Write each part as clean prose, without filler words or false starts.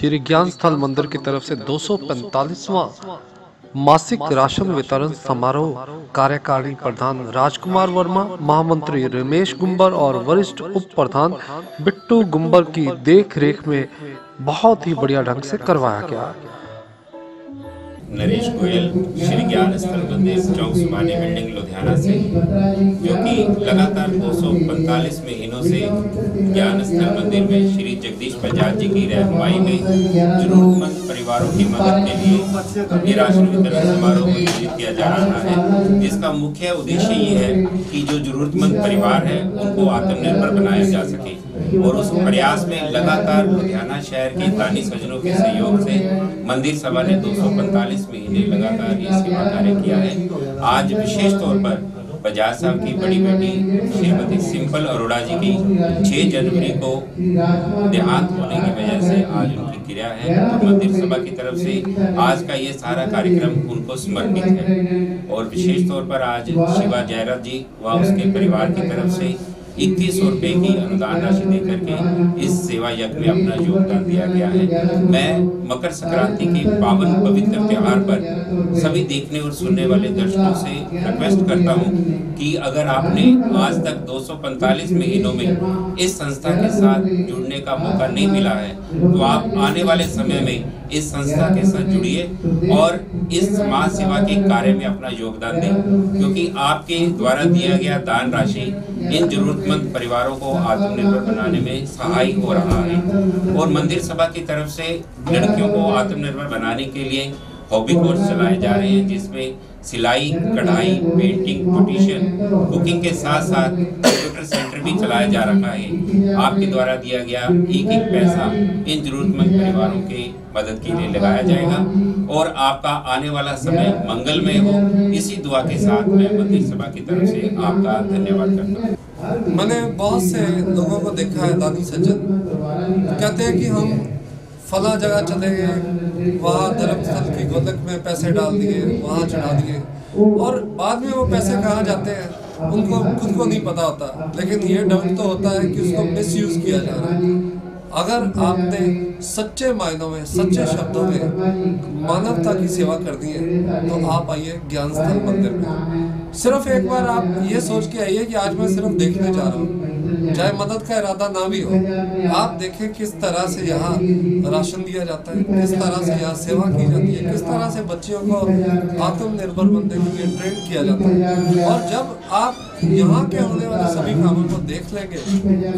श्री ज्ञान स्थल मंदिर की तरफ से 245वां मासिक राशन वितरण समारोह कार्यकारिणी प्रधान राजकुमार वर्मा, महामंत्री रमेश गुंबर और वरिष्ठ उप प्रधान बिट्टू गुंबर की देखरेख में बहुत ही बढ़िया ढंग से करवाया गया। नरेश गोयल श्री ज्ञान स्थल मंदिर चौक सुबानी बिल्डिंग लुधियाना से, जो कि लगातार 245 महीनों से ज्ञान स्थल मंदिर में श्री जगदीश बजाज जी की रहनुमाई में जरूरतमंद परिवारों की मदद के लिए ये राशन वितरण समारोह आयोजित किया जा रहा है, जिसका मुख्य उद्देश्य ये है कि जो जरूरतमंद परिवार है उनको आत्मनिर्भर बनाया जा सके। और उस प्रयास में लगातार लुधियाना शहर के दानी सज्जनों के सहयोग से मंदिर सभा ने 245 महीने लगातार ये सेवा कार्य किया है। आज विशेष तौर पर बजाज साहब की बड़ी बेटी श्रीमती सिंपल अरोड़ा जी की 6 जनवरी को देहांत होने की वजह से आज उनकी क्रिया है, तो मंदिर सभा की तरफ से आज का ये सारा कार्यक्रम उनको समर्पित है। और विशेष तौर पर आज शिवा जयराज जी व उसके परिवार की तरफ से 2100 रुपये की अनुदान राशि देकर के इस सेवा यज्ञ में अपना योगदान दिया गया है। मैं मकर संक्रांति के पावन पवित्र त्योहार पर सभी देखने और सुनने वाले दर्शकों से रिक्वेस्ट करता हूं कि अगर आपने आज तक 245 महीनों में इस संस्था के साथ जुड़ने का मौका नहीं मिला है, तो आप आने वाले समय में इस संस्था के साथ जुड़िए और इस समाज सेवा के कार्य में अपना योगदान दें, क्योंकि आपके द्वारा दिया गया दान राशि इन जरूरतमंद परिवारों को आत्मनिर्भर बनाने में सहाय हो रहा है। और मंदिर सभा की तरफ से लड़कियों को आत्मनिर्भर बनाने के लिए हॉबी कोर्स चलाए जा रहे हैं, जिसमें सिलाई, कढ़ाई, पेंटिंग, ब्यूटिशियन, कुकिंग के साथ साथ कंप्यूटर सेंटर भी चलाया जा रहा है। आपके द्वारा दिया गया एक पैसा इन जरूरतमंद परिवारों के मदद के लिए लगाया जाएगा और आपका आने वाला समय मंगलमय हो, इसी दुआ के साथ मैं मंदिर सभा की तरफ से आपका धन्यवाद करता हूँ। मैंने बहुत से लोगों को देखा है, दानी सज्जन कहते हैं कि हम फला जगह चले गए, वहाँ धर्मस्थल की गोलक में पैसे डाल दिए, वहाँ चढ़ा दिए, और बाद में वो पैसे कहाँ जाते हैं उनको खुद को नहीं पता होता। लेकिन ये डर तो होता है कि उसको मिसयूज किया जा रहा है। अगर आपने सच्चे मायनों में, सच्चे शब्दों में मानवता की सेवा कर दी है, तो आप आइए ज्ञान स्थल मंदिर में। सिर्फ एक बार आप ये सोच के आइए कि आज मैं सिर्फ देखने जा रहा हूँ, चाहे मदद का इरादा ना भी हो। आप देखें किस तरह से यहाँ राशन दिया जाता है, किस तरह से यहाँ सेवा की जाती है, किस तरह से बच्चियों को आत्मनिर्भर बनने के लिए ट्रेन किया जाता है। और जब आप यहाँ के होने वाले सभी कामों को देख लेंगे,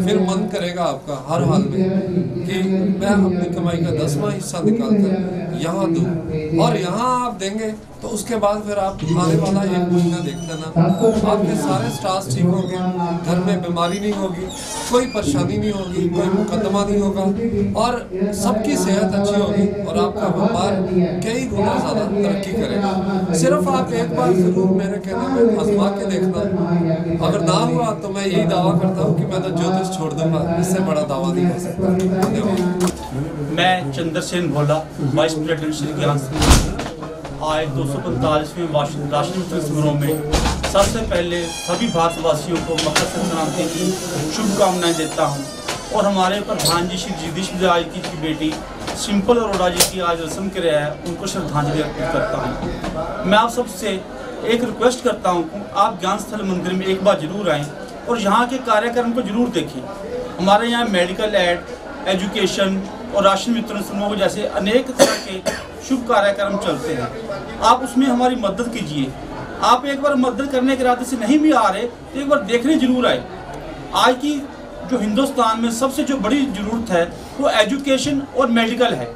फिर मन करेगा आपका हर हाल में कि मैं अपनी कमाई का 10वां हिस्सा निकाल कर यहाँ दूँ। और यहाँ आप देंगे तो उसके बाद फिर आप आने वाला 1 महीना देख लेना, आपके सारे स्टाफ ठीक होंगे, घर में बीमारी नहीं होगी, कोई परेशानी नहीं होगी, कोई मुकदमा नहीं होगा, और सबकी सेहत अच्छी होगी और आपका व्यापार कई गुना ज़्यादा तरक्की करेगा। सिर्फ आप एक बार जरूर मेरे कहने में आजमा के देखना। अगर ना हुआ तो मैं यही दावा करता हूँ कि मैं तो ज्योतिष छोड़ दूंगा, इससे बड़ा दावा नहीं हो सकता। धन्यवाद। मैं चंद्रसेन भोला, वाइस प्रेसिडेंट श्री ज्ञान स्थल। आज 245वें राशन वितरण समारोह में सबसे पहले सभी भारतवासियों को मकर संक्रांति की शुभकामनाएं देता हूं। और हमारे प्रधान जी श्री जगदीश बजाज की बेटी सिंपल अरोड़ा जी की आज रस्म क्रिया है, उनको श्रद्धांजलि अर्पित करता हूं। मैं आप सबसे एक रिक्वेस्ट करता हूं कि आप ज्ञान स्थल मंदिर में एक बार जरूर आएँ और यहाँ के कार्यक्रम को जरूर देखें। हमारे यहाँ मेडिकल एड, एजुकेशन और राशन वितरण समूह जैसे अनेक तरह के शुभ कार्यक्रम चलते हैं। आप उसमें हमारी मदद कीजिए। आप एक बार मदद करने के इरादे से नहीं भी आ रहे तो एक बार देखने जरूर आए। आज की जो हिंदुस्तान में सबसे जो बड़ी जरूरत है वो एजुकेशन और मेडिकल है,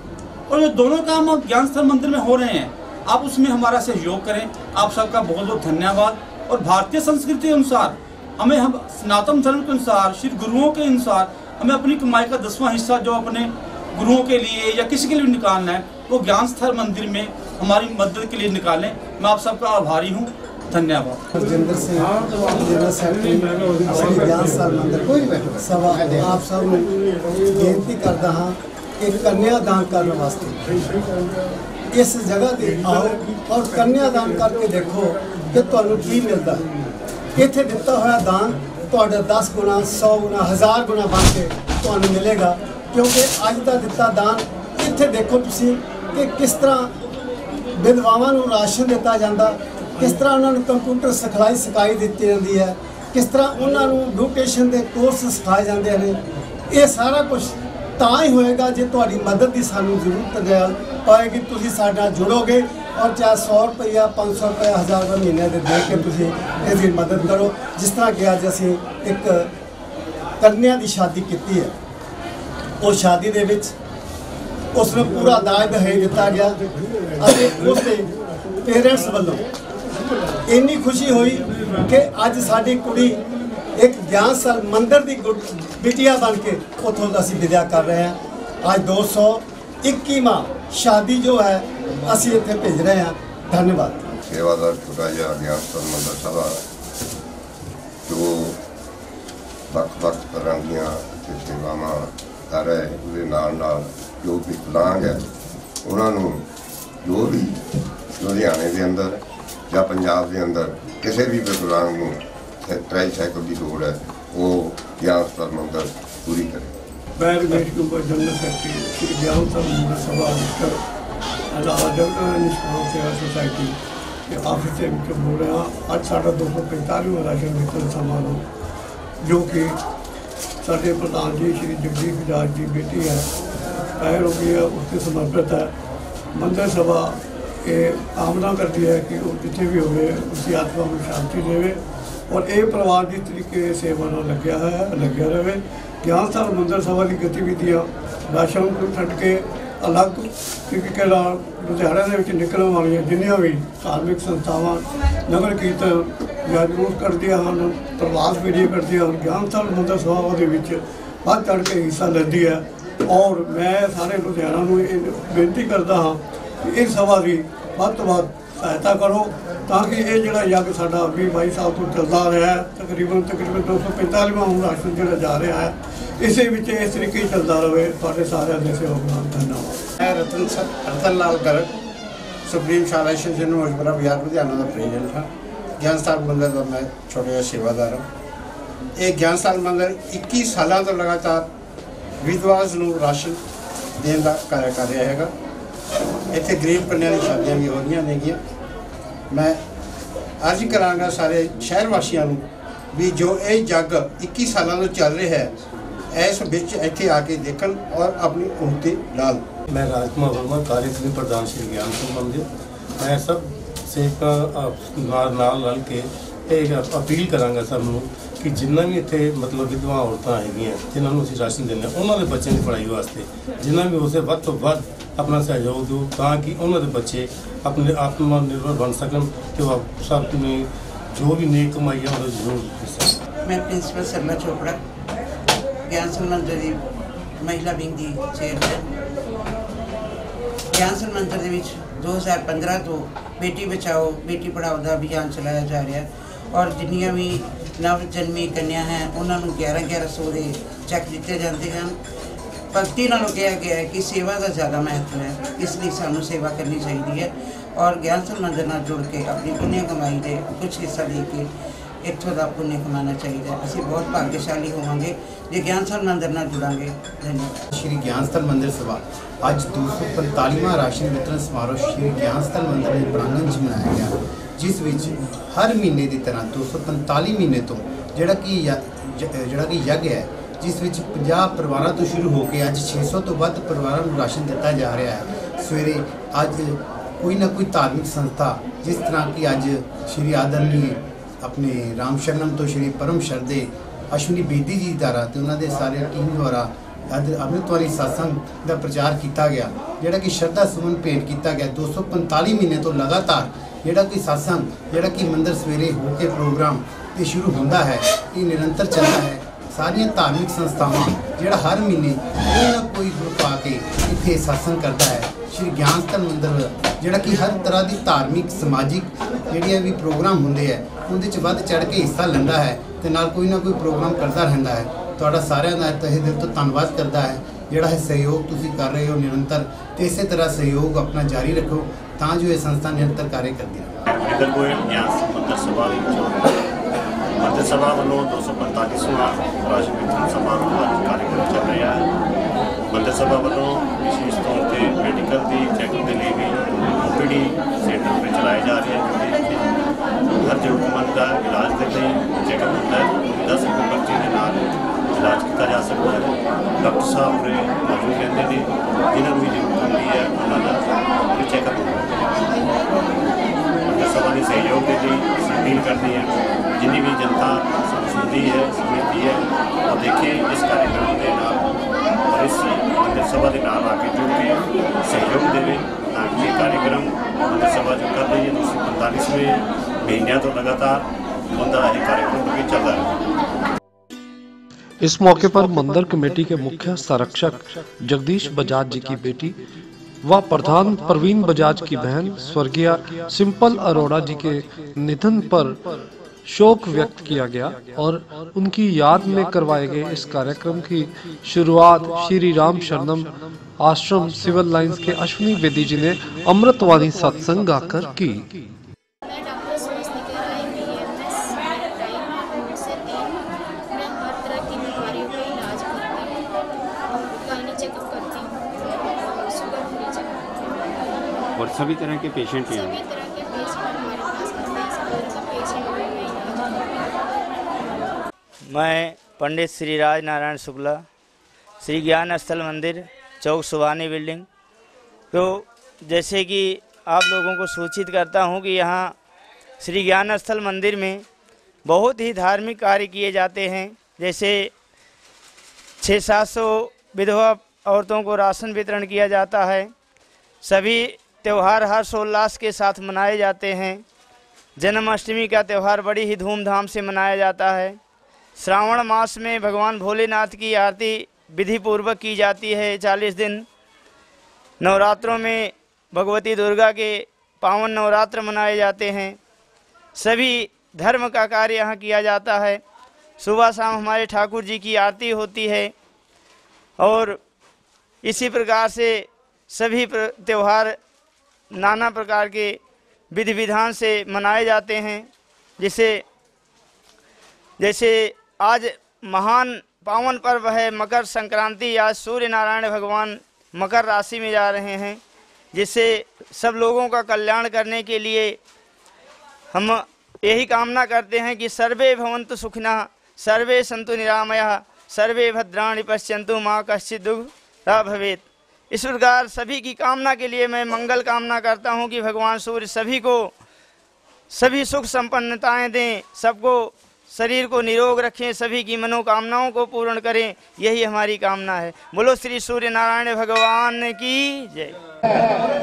और ये दोनों काम अब ज्ञान स्थल मंदिर में हो रहे हैं। आप उसमें हमारा सहयोग करें। आप सबका बहुत बहुत धन्यवाद। और भारतीय संस्कृति के अनुसार हम सनातन धर्म के अनुसार, श्री गुरुओं के अनुसार हमें अपनी कमाई का 10वां हिस्सा जो अपने गुरुओं के लिए या किसी के लिए निकालना है, वो ज्ञान स्थल मंदिर में हमारी मदद के लिए निकालें। मैं आप सबका आभारी हूँ। धन्यवाद। जिंदर सिंह, जनरल सेक्रेटरी ज्ञान स्थल मंदिर सभा। आप सब बेनती करता हाँ कि कन्यादान करने वास्ते इस जगह ते आओ और कन्यादान करके देखो कि तुहानू की मिलता है। इत्थे दिता हुआ दान तुहाडा 10 गुना, 100 गुना, 1000 गुना बन के तुहानू मिलेगा, क्योंकि अज का दिता दान ਇੱਥੇ ਦੇਖੋ ਤੁਸੀਂ ਕਿ ਕਿਸ ਤਰ੍ਹਾਂ ਵਿਧਵਾਵਾਂ ਨੂੰ ਰਾਸ਼ਨ ਦਿੱਤਾ ਜਾਂਦਾ, ਕਿਸ ਤਰ੍ਹਾਂ ਉਹਨਾਂ ਨੂੰ ਕੰਪਿਊਟਰ ਸਿਖਾਈ ਦਿੱਤੀ ਜਾਂਦੀ ਹੈ, ਕਿਸ ਤਰ੍ਹਾਂ ਉਹਨਾਂ ਨੂੰ ਬਿਊਟੀਸ਼ਨ ਦੇ ਕੋਰਸ ਸਿਖਾਏ ਜਾਂਦੇ ਨੇ। ਇਹ ਸਾਰਾ ਕੁਝ ਤਾਂ ਹੀ ਹੋਏਗਾ ਜੇ ਤੁਹਾਡੀ ਮਦਦ ਦੀ ਸਾਨੂੰ ਜ਼ਰੂਰਤ ਪਏਗੀ। ਤੁਸੀਂ ਸਾਡੇ ਨਾਲ ਜੁੜੋਗੇ ਔਰ ਚਾਹੇ 100 ਰੁਪਇਆ 500 ਰੁਪਇਆ 1000 ਰੁਪਏ ਮਹੀਨੇ ਦੇ ਦੇ ਕੇ ਤੁਸੀਂ ਇਹਦੀ ਮਦਦ ਕਰੋ। ਜਿਸ ਤਰ੍ਹਾਂ ਕਿ ਅੱਜ ਅਸੀਂ ਇੱਕ ਕੰਨਿਆ ਦੀ ਸ਼ਾਦੀ ਕੀਤੀ ਹੈ, ਉਹ ਸ਼ਾਦੀ ਦੇ ਵਿੱਚ ਉਸ ਨੂੰ ਪੂਰਾ ਦਾਜ ਦਹੇਜ ਦਿੱਤਾ ਗਿਆ ਅਤੇ ਉਸ ਦੇ ਪੇਰੈਂਟਸ ਵੱਲੋਂ ਇੰਨੀ ਖੁਸ਼ੀ ਹੋਈ ਕਿ ਅੱਜ ਸਾਡੀ ਕੁੜੀ ਇੱਕ ਗਿਆਨ ਸਰ ਮੰਦਰ ਦੀ ਬਿਟਿਆ बन के ਉੱਥੋਂ ਅਸੀਂ ਵਿਦਿਆ ਕਰ ਰਹੇ ਹਾਂ। ਅੱਜ 221वां शादी जो है ਅਸੀਂ ਇੱਥੇ ਭੇਜ ਰਹੇ ਹਾਂ। ਧੰਨਵਾਦ। सेवादार छोटा जिहा ਗਿਆਨ ਸਰ ਮੰਦਰ ਸਭਾ ਜੋ ਵੱਖ-ਵੱਖ ਤਰ੍ਹਾਂ ਦੀਆਂ ਸੇਵਾਵਾਂ ਕਰ ਰਹੇ, ਉਹਦੇ ਨਾਲ ਜੋ ਵਿਕਲਾਂਗ ਹੈ ਉਹਨਾਂ ਨੂੰ ਜੋ ਵੀ ਲੁਧਿਆਣੇ ਦੇ ਅੰਦਰ ਜਾਂ ਪੰਜਾਬ ਦੇ ਅੰਦਰ ਕਿਸੇ ਵੀ ਵਿਕਲਾਂਗ ਨੂੰ ट्राईसाइकिल की लोड़ है, वो ज्ञान स्थल मंदिर पूरी करे। मैं रमेश गुंबर जनरल सेक्रेटरी श्री ज्ञान स्थल मंदिर सभा निष्काम सेवा सोसाइटी के ऑफिस से बोल रहे हैं। अज साढ़ा 245वां राशन वितरण समारोह जो कि साढ़े प्रधान जी श्री जगदीश बजाज की बेटी है पैर हो गई है, उसके समर्पित है। मंदिर सभा ये कामना करती है कि वो जितने भी होवे उसकी आत्मा को शांति देवे और ये परिवार जिस तरीके सेवा लग्या रहे। ज्ञान स्थल मंदिर सभा की गतिविधियाँ राशन को छड्ड के अलग क्योंकि लुधियाने के निकलने वाली जिन्नियां भी धार्मिक संस्थावां नगर कीर्तन या जुलूस करदियां हैं, प्रवास फेरियां करदियां हैं, ज्ञान स्थल मंदिर सभा के बढ़ चढ़ के हिस्सा लेती है। और मैं सारे लुधियाना नूं बेनती करता हाँ कि इस सभा की ਵੱਧ ਤੋਂ ਵੱਧ सहायता करो ताकि ये जोड़ा यज्ञ साडा 20-22 साल तो चलता रहा है, तकरीबन 245वां हूँ राशन जो जा रहा है, इसे इस तरीके चलता रहे। थोड़े सारे से होगा। धन्यवाद। मैं रतन लाल गर्ग सुप्रीम शाला शिवजन मशवरा बिहार लुधियाना का प्रेजिडेंट हाँ। ज्ञान स्थल मंदिर का मैं छोटे जिहा सेवादार हाँ। ये ज्ञान स्थल मंदिर 21 सालों तो लगातार विधवास नूं राशन देने का कार्य कर रहा है। इत्थे गरीब कन्या की शादियां भी हो रही नेगियां। मैं अर्ज करांगा सारे शहर वासियों भी जो ये जग 21 सालों तो चल रहा है इस बिच इत्थे आके देखन और अपनी उन्नति डाल। मैं राजकुमार वर्मा कार्यकारी प्रधान श्री ज्ञान स्थल मंदिर। मैं सब सेवकां नाल रल के एक अपील करांगा सबनूं कि जिन्ना भी इत्थे मतलब विधवा औरतां हैगियां जिन्होंने असीं राशन देने उन्होंने बच्चों की पढ़ाई वास्ते जिन्ना भी उसे वध तो वध अपना सहयोग दो ताकि उन्होंने बच्चे अपने आत्मनिर्भर बन सकन कि वो सब में जो भी नेक कमाई है वो जरूर हिस्सा। मैं प्रिंसिपल सरला चोपड़ा ज्ञान स्थल मंदिर की महिला विंग की चेयरमैन। ज्ञान स्थल मंदिर के 2015 तो बेटी बचाओ बेटी पढ़ाओ का अभियान चलाया जा रहा है और जिन्नियां भी नव जन्मी कन्या हैं उन्होंने 1100 के चैक दिते जाते हैं। भगती नालों कहा गया है कि सेवा का ज़्यादा महत्व है, इसलिए सानू सेवा करनी चाहिए है और ज्ञान स्थल मंदिर नाल जुड़ के अपनी पुण्य कमाई के कुछ हिस्सा दे के इत्थों का पुण्य कमाना चाहिए। असीं बहुत भाग्यशाली होवांगे जे ज्ञान स्थल मंदिर नाल जुड़ांगे। धन्यवाद। श्री ज्ञान स्थल मंदिर सभा अज 245वां राशन वितरण समारोह श्री ज्ञान स्थल मंदिर के प्रांगण च मनाया गया, जिस विच हर महीने की तरह 245 महीने तो जिहड़ा कि यज्ञ है जिस विच 50 परिवारों तो शुरू होकर अज 600 तो वध परिवारों को राशन दिता जा रहा है। सवेरे अज कोई ना कोई धार्मिक संस्था जिस तरह की अज श्री आदरणीय अपने राम शरणम तो श्री परम शरदे अश्विनी बेदी जी द्वारा तो उन्होंने सारे टीम द्वारा अज अमृत वाली सत्संग का प्रचार किया गया, जोड़ा कि श्रद्धा सुमन भेंट किया गया। 245 महीने तो लगातार जोड़ा कि सत्संग जोड़ा कि मंदिर सवेरे होकर प्रोग्राम ये शुरू होता है, ये निरंतर चलता है। सारिया धार्मिक संस्थावां जोड़ा हर महीने कोई ना कोई ग्रुप आके इत्थे सत्संग करता है। श्री ज्ञान स्थल मंदिर जोड़ा कि हर तरह की धार्मिक समाजिक जोड़िया भी प्रोग्राम होंगे है उनके वध चढ़ के हिस्सा लेंदा है तो नाल कोई ना कोई प्रोग्राम करता रहता है। तुहाडा सारिਆਂ ਦਾ तहे दिल तो धन्नवाद करता है जोड़ा है सहयोग तुसीं कर रहे हो निरंतर, तो इस तरह सहयोग अपना जारी रखो तां जो ये संस्था निरंतर कार्य करती है। मंदिर सभा वालों 245वां राशन वितरण समारोह का कार्यक्रम चल रहा है। ਮੰਦਰ ਸਭਾ ਵੱਲੋਂ ਵਿਸ਼ੇਸ਼ ਤੌਰ ਤੇ ਮੈਡੀਕਲ ਦੀ ਚੈਕਿੰਗ ਦੇ ਲਈ ਵੀ OPD ਸੈਂਟਰ ਤੇ ਚਲਾਏ ਜਾ ਰਹੇ ਹਨ। ਹਰ ਜ਼ਰੂਰਤਮੰਦ ਦਾ ਇਲਾਜ ਦੇ ਲਈ ਚੈੱਕਅਪ ਹੁੰਦਾ ਹੈ। 10 ਰੁਪਏ ਪਰਚੀ ਦੇ ਨਾਲ ਇਲਾਜ ਕੀਤਾ ਜਾ ਸਕਦਾ ਹੈ। ਡਾਕਟਰ ਸਾਹਿਬ ਨੇ ਮੌਜੂਦ ਰਹਿੰਦੇ ਨੇ, ਜਿਨ੍ਹਾਂ ਨੂੰ ਵੀ ਜ਼ਰੂਰਤ ਹੁੰਦੀ ਹੈ ਉਹਨਾਂ ਦਾ ਵੀ ਚੈੱਕਅਪ ਹੁੰਦਾ ਹੈ। ਮੰਦਰ ਸਭਾ ਦੇ ਸਹਿਯੋਗ ਦੇ ਲਈ ਅਸੀਂ ਅਪੀਲ ਕਰਦੇ ਹਾਂ ਜਿੰਨੀ ਵੀ ਜਨਤਾ ਸੁਣਦੀ ਹੈ ਸਮਝਦੀ ਹੈ ਉਹ ਦੇਖੇ ਇਸ कार्यक्रम के नाल और इस मंदिर सभा के नाल आके जुड़ के सहयोग देवे ताकि ये कार्यक्रम मंदिर सभा जो कर रही है 245वें महीनों तो लगातार होता है कार्यक्रम भी चल रहा है। इस मौके पर मंदिर कमेटी के मुख्य संरक्षक जगदीश बजाज जी की बेटी व प्रधान प्रवीण बजाज की बहन स्वर्गीय सिंपल अरोड़ा जी के निधन पर शोक व्यक्त किया गया और उनकी याद में करवाए गए इस कार्यक्रम की शुरुआत श्री राम शरणम आश्रम सिविल लाइंस के अश्विनी बेदी जी ने अमृतवाणी सत्संग गाकर की। और सभी तरह के पेशेंट हैं। मैं पंडित श्री राज नारायण शुक्ला, श्री ज्ञान स्थल मंदिर, चौक सुभानी बिल्डिंग। तो जैसे कि आप लोगों को सूचित करता हूं कि यहाँ श्री ज्ञान स्थल मंदिर में बहुत ही धार्मिक कार्य किए जाते हैं। जैसे 600-700 विधवा औरतों को राशन वितरण किया जाता है। सभी त्यौहार हर्षोल्लास के साथ मनाए जाते हैं। जन्माष्टमी का त्यौहार बड़ी ही धूमधाम से मनाया जाता है। श्रावण मास में भगवान भोलेनाथ की आरती विधि पूर्वक की जाती है 40 दिन। नवरात्रों में भगवती दुर्गा के पावन नवरात्र मनाए जाते हैं। सभी धर्म का कार्य यहाँ किया जाता है। सुबह शाम हमारे ठाकुर जी की आरती होती है और इसी प्रकार से सभी त्यौहार नाना प्रकार के विधि विधान से मनाए जाते हैं। जैसे आज महान पावन पर्व है मकर संक्रांति। आज सूर्य नारायण भगवान मकर राशि में जा रहे हैं, जिससे सब लोगों का कल्याण करने के लिए हम यही कामना करते हैं कि सर्वे भवन्तु सुखिनः, सर्वे सन्तु निरामयः, सर्वे भद्राणि पश्यन्तु मा कश्चित् दुःखं भवेत्। इस प्रकार सभी की कामना के लिए मैं मंगल कामना करता हूं कि भगवान सूर्य सभी को सभी सुख संपन्नताएं दें, सबको शरीर को निरोग रखें, सभी की मनोकामनाओं को पूर्ण करें, यही हमारी कामना है। बोलो श्री सूर्य नारायण भगवान की जय।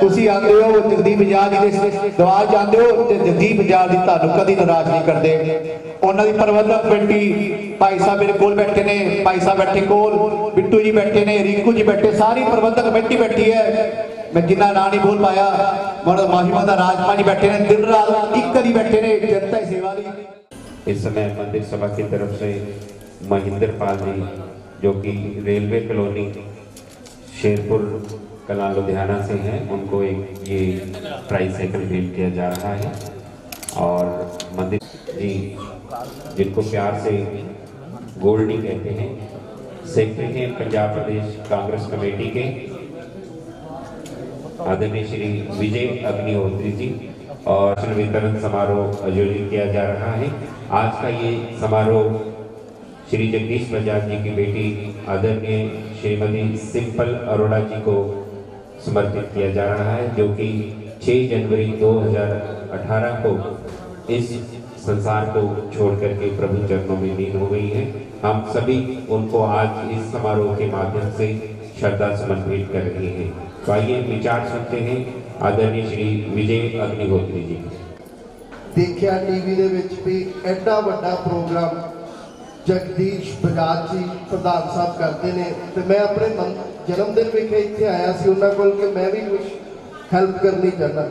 तुसी आंदे हो जगदीप बजाज दे दवार जांदे हो ते जगदीप बजाज दी तानु कदी नाराज नहीं करदे। उन्हां दी प्रबंधक कमेटी भाई साहब मेरे कोल बैठे ने, भाई साहब बैठे कोल, बिट्टू जी बैठे ने, रिंकू जी बैठे, सारी प्रबंधक कमेटी बैठी है। मैं जिन्ना ना नहीं बोल पाया, बड़ा महिमा दा राजमा जी बैठे ने, दिन रात एक कदी बैठे ने जनता की सेवा लई। इस समय मंदिर सभा की तरफ से महेंद्र पाल जी जो कि रेलवे कॉलोनी शेरपुर कलां लुधियाना से हैं, उनको एक ये प्राइज साइकिल भेंट किया जा रहा है। और मंदिर जी जिनको प्यार से गोल्डी कहते हैं, सेक्रेटरी हैं पंजाब प्रदेश कांग्रेस कमेटी के आदरणीय श्री विजय अग्निहोत्री जी, और वितरण समारोह आयोजित किया जा रहा है। आज का ये समारोह श्री जगदीश बजाज जी की बेटी आदरणीय श्रीमती सिंपल अरोड़ा जी को समर्पित किया जा रहा है, जो कि 6 जनवरी 2018 को इस संसार को छोड़ करके प्रभु चरणों में लीन हो गई है। हम सभी उनको आज इस समारोह के माध्यम से श्रद्धा सुमन भेंट कर रहे हैं। तो आइए विचार सुनते हैं आदरणीय श्री विजय अग्निहोत्री जी। देखिया टीवी दे विच भी एडा बड़ा प्रोग्राम जगदीश बजाज जी प्रधान साहब करते हैं, तो मैं अपने जन्मदिन विखे इत्थे आया सी उन्हां कोल कि मैं भी कुछ हेल्प करनी चाहता।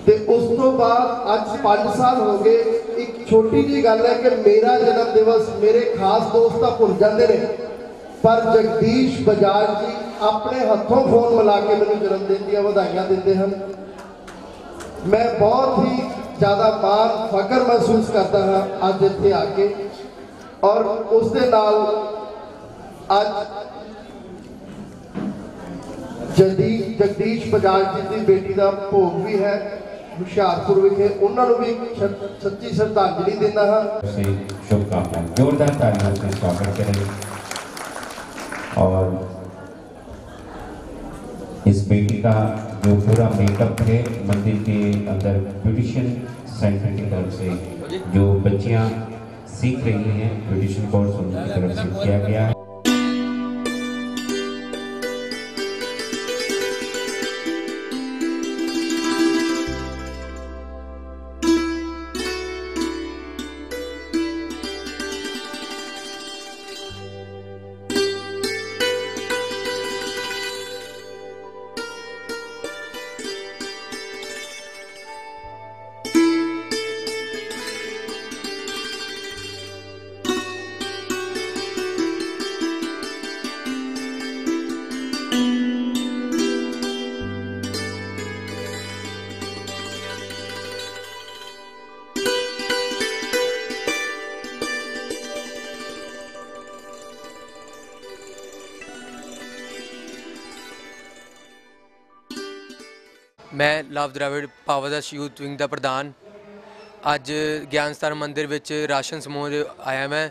ते उस तो बाद आज 5 साल हो गए। एक छोटी जी गल है कि मेरा जन्म दिवस मेरे खास दोस्त भुल जाते हैं, पर जगदीश बजाज जी अपने हथों फोन मिला के मैंने जन्मदिन दी बधाइयां देते हैं। मैं बहुत ही ज़्यादा मान फकर महसूस करता हाँ अज इत्थे आके, और उस दे नाल अज जगदीश बजाज जी की बेटी का भोग भी है हुशियारपुर विखे, उन्होंने भी सच्ची श्रद्धांजलि देना हाँ। शुभकामनाएं, जोरदार तालियों से स्वागत करें। और इस बेटी का जो पूरा मेकअप है मंदिर के अंदर ब्यूटिशियन सेंटर की तरफ से जो बच्चियां सीख रही हैं ब्यूटिशियन कोर्स उनकी तरफ से किया गया है। मैं लव द्रविड़ पावरदास यूथ विंग का प्रधान अज ज्ञानस्थान मंदिर विच राशन समूह आया मैं,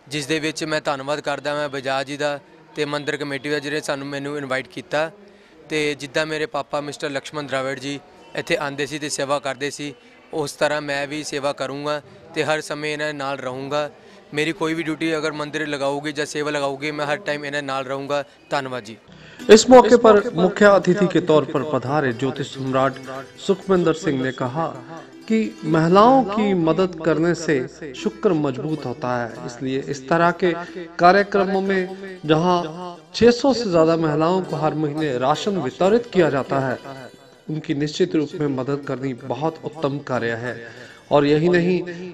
जिस दे विच मैं धन्नवाद करदा मैं बजाज जी का ते मंदिर कमेटी का जिन्हें सानू मैनू इनवाइट किया। तो जिद्दां मेरे पापा मिस्टर लक्ष्मण द्रविड़ जी इत्थे आंदे सी ते सेवा करते सी, उस तरह मैं भी सेवा करूँगा तो हर समय इन्हां नाल रहूँगा। मेरी कोई भी ड्यूटी अगर मंदिर लगाऊगी या सेवा लगाऊगी मैं हर टाइम इन्हां नाल रहूँगा। धन्यवाद जी। इस मौके पर मुख्य अतिथि के तौर पर पधारे ज्योतिष सम्राट सुखविंदर सिंह ने कहा कि महिलाओं की मदद करने से शुक्र मजबूत होता है, इसलिए इस तरह के कार्यक्रमों में जहां 600 से ज्यादा महिलाओं को हर महीने राशन वितरित किया जाता है, उनकी निश्चित रूप में मदद करनी बहुत उत्तम कार्य है। और यही नहीं,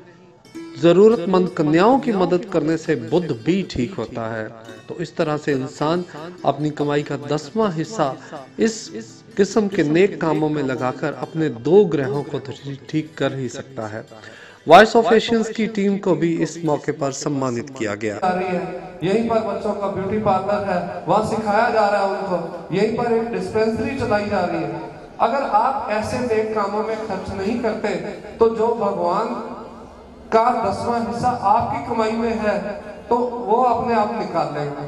जरूरतमंद कन्याओं की मदद करने से बुद्ध भी ठीक होता है। तो इस तरह से इंसान अपनी कमाई का 10वां हिस्सा इस किस्म के नेक कामों में लगाकर अपने 2 ग्रहों को ठीक कर ही सकता है। वॉइस ऑफ एशियंस की टीम को भी इस मौके पर सम्मानित किया गया। यहीं पर बच्चों का ब्यूटी पार्लर है, वहाँ सिखाया जा रहा है उनको। यहीं पर एक डिस्पेंसरी चलाई जा रही है। अगर आप ऐसे नेक कामों में खर्च नहीं करते तो जो भगवान का 10वां हिस्सा आपकी कमाई में है तो वो अपने आप निकाल लेगा।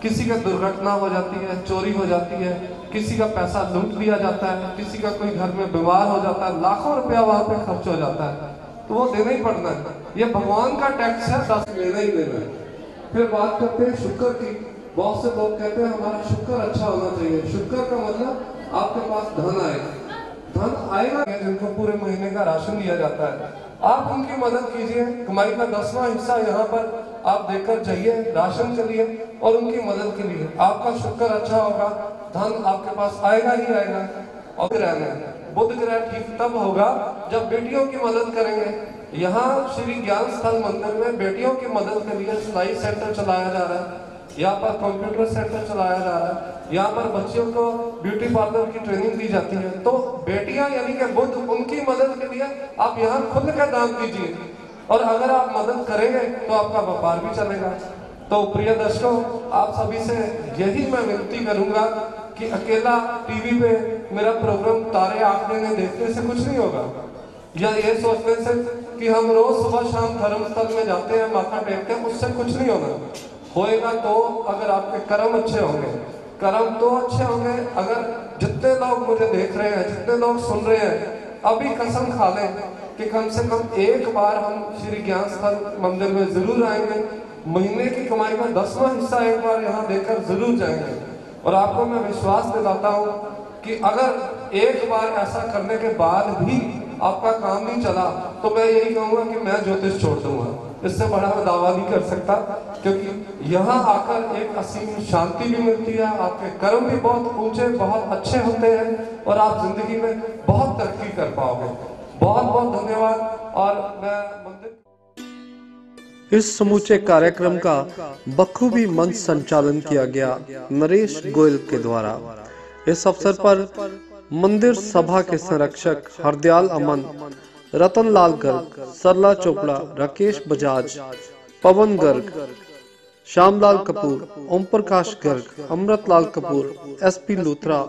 किसी का दुर्घटना हो जाती है, चोरी हो जाती है, किसी का पैसा लूट लिया जाता है, किसी का कोई घर में बीमार हो जाता है, लाखों रुपया वहां पे खर्च हो जाता है, तो वो देना ही पड़ना है। ये भगवान का टैक्स है, 10 लेना ही लेना है। फिर बात करते हैं शुक्र की। बहुत से लोग कहते हैं हमारा शुक्र अच्छा होना चाहिए। शुक्र का मतलब आपके पास धन आएगा। धन आएगा जिनको पूरे महीने का राशन दिया जाता है, आप उनकी मदद कीजिए। कमाई का 10वां हिस्सा यहाँ पर आप देकर जाइए राशन के लिए और उनकी मदद के लिए। आपका शुक्र अच्छा होगा, धन आपके पास आएगा ही आएगा। और बुध ग्रह ठीक तब होगा जब बेटियों की मदद करेंगे। यहाँ श्री ज्ञान स्थल मंदिर में बेटियों की मदद के लिए सिलाई सेंटर चलाया जा रहा है, यहाँ पर कंप्यूटर सेंटर चलाया जा रहा है, यहाँ पर बच्चियों को ब्यूटी पार्लर की ट्रेनिंग दी जाती है। तो बेटियां यानी कि बुध, उनकी मदद के लिए आप यहाँ खुद का दान दीजिए और अगर आप मदद करेंगे तो आपका व्यापार भी चलेगा। तो प्रिय दर्शकों, आप सभी से यही मैं विनती करूंगा कि अकेला टीवी पे मेरा प्रोग्राम तारे आंख देने देखने से कुछ नहीं होगा, या ये सोचने से कि हम रोज सुबह शाम धर्मस्थल में जाते हैं, माथा टेकते हैं, उससे कुछ नहीं होना। होएगा तो अगर आपके कर्म अच्छे होंगे। कर्म तो अच्छे होंगे अगर जितने लोग मुझे देख रहे हैं, जितने लोग सुन रहे हैं, अभी कसम खा लें कि कम से कम एक बार हम श्री ज्ञान स्थल मंदिर में जरूर आएंगे। महीने की कमाई का 10वां हिस्सा एक बार यहाँ देकर जरूर जाएंगे। और आपको मैं विश्वास दिलाता हूँ कि अगर एक बार ऐसा करने के बाद भी आपका काम नहीं चला तो मैं यही कहूँगा कि मैं ज्योतिष छोड़ दूंगा। इससे बड़ा मैं दावा नहीं कर सकता, क्योंकि यहाँ आकर एक असीम शांति भी मिलती है, आपके कर्म भी बहुत ऊंचे, बहुत अच्छे होते हैं और आप जिंदगी में बहुत तरक्की कर पाओगे। बहुत बहुत धन्यवाद। और मैं इस समूचे कार्यक्रम का बखूबी मंच संचालन किया गया नरेश गोयल के द्वारा। इस अवसर पर मंदिर सभा के संरक्षक हरदयाल अमन, रतनलाल गर्ग, सरला चोपड़ा, राकेश बजाज, पवन Garg, Shyamlal Kapoor, Om Prakash Garg, Amritlal Kapoor, SP Luthra,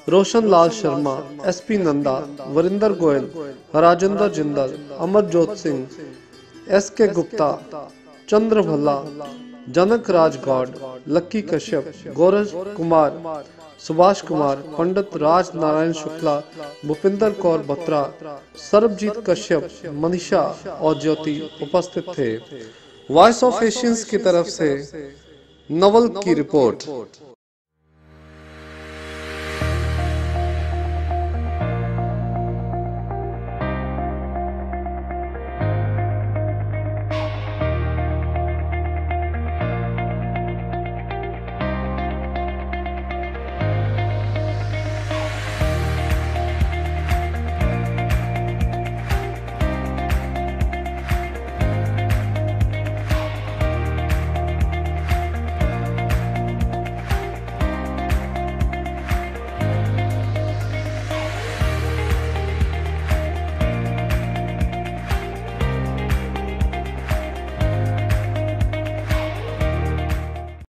Roshan Lal Sharma, SP Nanda, Varinder Goyal, Rajendra Jindal, Amarjot Singh, SK Gupta, चंद्र भल्ला, जनक राज गौड़, लक्की कश्यप, गौरव कुमार, सुभाष कुमार, पंडित राज नारायण शुक्ला, भूपिंदर कौर बत्रा, सरबजीत कश्यप, मनीषा और ज्योति उपस्थित थे। वॉइस ऑफ एशियंस की तरफ से नवल की रिपोर्ट।